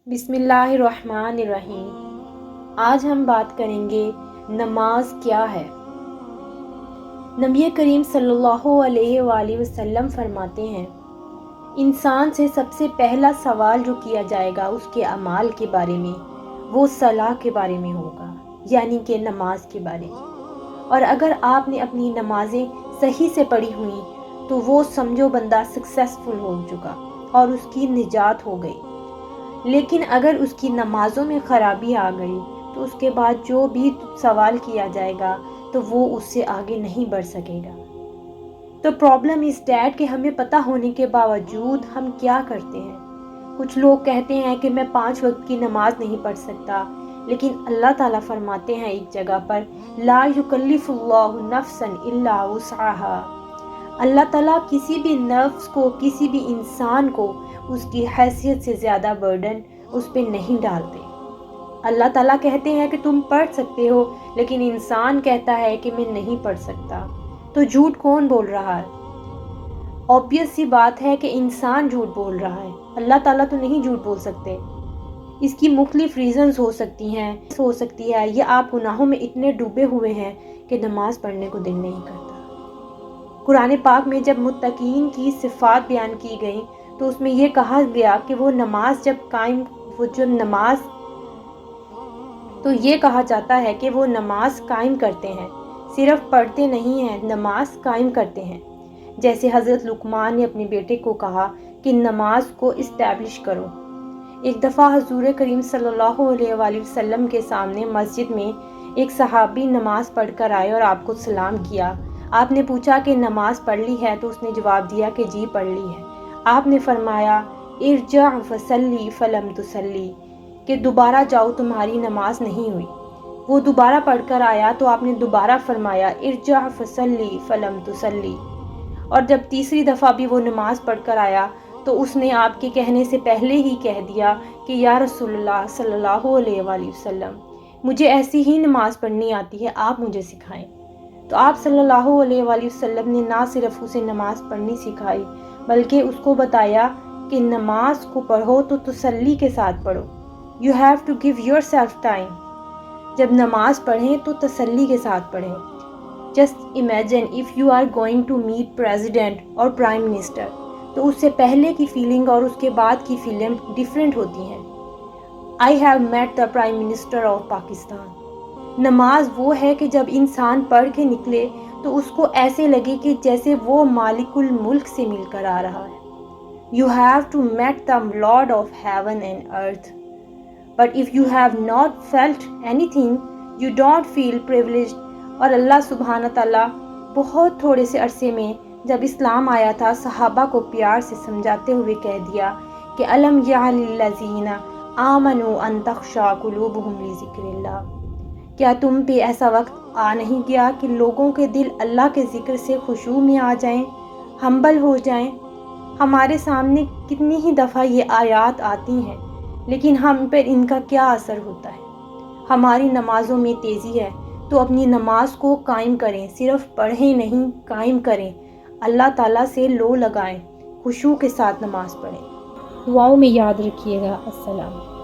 بسم اللہ الرحمن الرحیم۔ آج ہم بات کریں گے نماز کیا ہے۔ نبی کریم صلی اللہ علیہ وآلہ وسلم فرماتے ہیں، انسان سے سب سے پہلا سوال جو کیا جائے گا اس کے اعمال کے بارے میں، وہ صلاح کے بارے میں ہوگا، یعنی کہ نماز کے بارے میں۔ اور اگر آپ نے اپنی نمازیں صحیح سے پڑھی ہوئیں تو وہ سمجھو بندہ سکسیسفل ہو چکا اور اس کی نجات ہو گئی۔ لیکن اگر اس کی نمازوں میں خرابی آ گئی تو اس کے بعد جو بھی سوال کیا جائے گا تو وہ اس سے آگے نہیں بڑھ سکے گا۔ تو پرابلم اس ڈیٹ کہ ہمیں پتہ ہونے کے باوجود ہم کیا کرتے ہیں۔ کچھ لوگ کہتے ہیں کہ میں 5 وقت کی نماز نہیں پڑھ سکتا، لیکن اللہ تعالیٰ فرماتے ہیں ایک جگہ پر لا یکلف اللہ نفسا الا وسعها۔ اللہ تعالیٰ کسی بھی نفس کو، کسی بھی انسان کو اس کی حیثیت سے زیادہ برڈن اس پہ نہیں ڈالتے۔ اللہ تعالیٰ کہتے ہیں کہ تم پڑھ سکتے ہو، لیکن انسان کہتا ہے کہ میں نہیں پڑھ سکتا۔ تو جھوٹ کون بول رہا ہے؟ اوبیس سی بات ہے کہ انسان جھوٹ بول رہا ہے، اللہ تعالیٰ تو نہیں جھوٹ بول سکتے۔ اس کی مختلف ریزنز ہو سکتی ہیں، یا آپ گناہوں میں اتنے ڈوبے ہوئے ہیں کہ نماز پڑھنے کو دل نہیں کرتا۔ قرآن پاک میں جب متقین کی صفات بیان کی گئیں تو اس میں یہ کہا گیا کہ وہ نماز تو یہ کہا جاتا ہے کہ وہ نماز قائم کرتے ہیں، صرف پڑھتے نہیں ہیں، نماز قائم کرتے ہیں۔ جیسے حضرت لقمان نے اپنے بیٹے کو کہا کہ نماز کو اسٹیبلش کرو۔ ایک دفعہ حضور کریم صلی اللہ علیہ وآلہ وسلم کے سامنے مسجد میں ایک صحابی نماز پڑھ کر آئے اور آپ کو سلام کیا۔ آپ نے پوچھا کہ نماز پڑھ لی ہے؟ تو اس نے جواب دیا کہ جی پڑھ لی ہے۔ آپ نے فرمایا ارجع فصلی فلم تصلی، کہ دوبارہ جاؤ تمہاری نماز نہیں ہوئی۔ وہ دوبارہ پڑھ کر آیا تو آپ نے دوبارہ فرمایا ارجع فصلی فلم تصلی، اور جب تیسری دفعہ بھی وہ نماز پڑھ کر آیا تو اس نے آپ کے کہنے سے پہلے ہی کہہ دیا کہ یا رسول اللہ صلی اللہ علیہ وآلہ وسلم، مجھے ایسی ہی نماز پڑھنی آتی ہے، آپ مجھے سکھائیں۔ تو آپ صلی اللہ علیہ وآلہ وسلم نے نہ صرف اسے نماز پڑھنی سکھائی بلکہ اس کو بتایا کہ نماز کو پڑھو تو تسلی کے ساتھ پڑھو۔ You have to give yourself time۔ جب نماز پڑھیں تو تسلی کے ساتھ پڑھیں۔ Just imagine if you are going to meet president اور prime minister، تو اس سے پہلے کی فیلنگ اور اس کے بعد کی فیلنگ ڈیفرنٹ ہوتی ہیں۔ I have met the prime minister of Pakistan۔ نماز وہ ہے کہ جب انسان پڑھ کے نکلے تو اس کو ایسے لگے کہ جیسے وہ مالک الملک سے مل کر آ رہا ہے۔ You have to meet the Lord of heaven and earth۔ But if you have not felt anything, you don't feel privileged۔ اور اللہ سبحانہ تعالیٰ بہت تھوڑے سے عرصے میں جب اسلام آیا تھا صحابہ کو پیار سے سمجھاتے ہوئے کہہ دیا کہ الم یعن للذین آمنوا ان تخشع قلوبہم لذکر اللہ، کیا تم پہ ایسا وقت آ نہیں گیا کہ لوگوں کے دل اللہ کے ذکر سے خشوع میں آ جائیں، ہمبل ہو جائیں؟ ہمارے سامنے کتنی ہی دفعہ یہ آیات آتی ہیں، لیکن ہم پر ان کا کیا اثر ہوتا ہے؟ ہماری نمازوں میں تیزی ہے تو اپنی نماز کو قائم کریں، صرف پڑھیں نہیں، قائم کریں، اللہ تعالیٰ سے لو لگائیں، خشوع کے ساتھ نماز پڑھیں۔ دعاؤں میں یاد رکھیے گا۔ السلام۔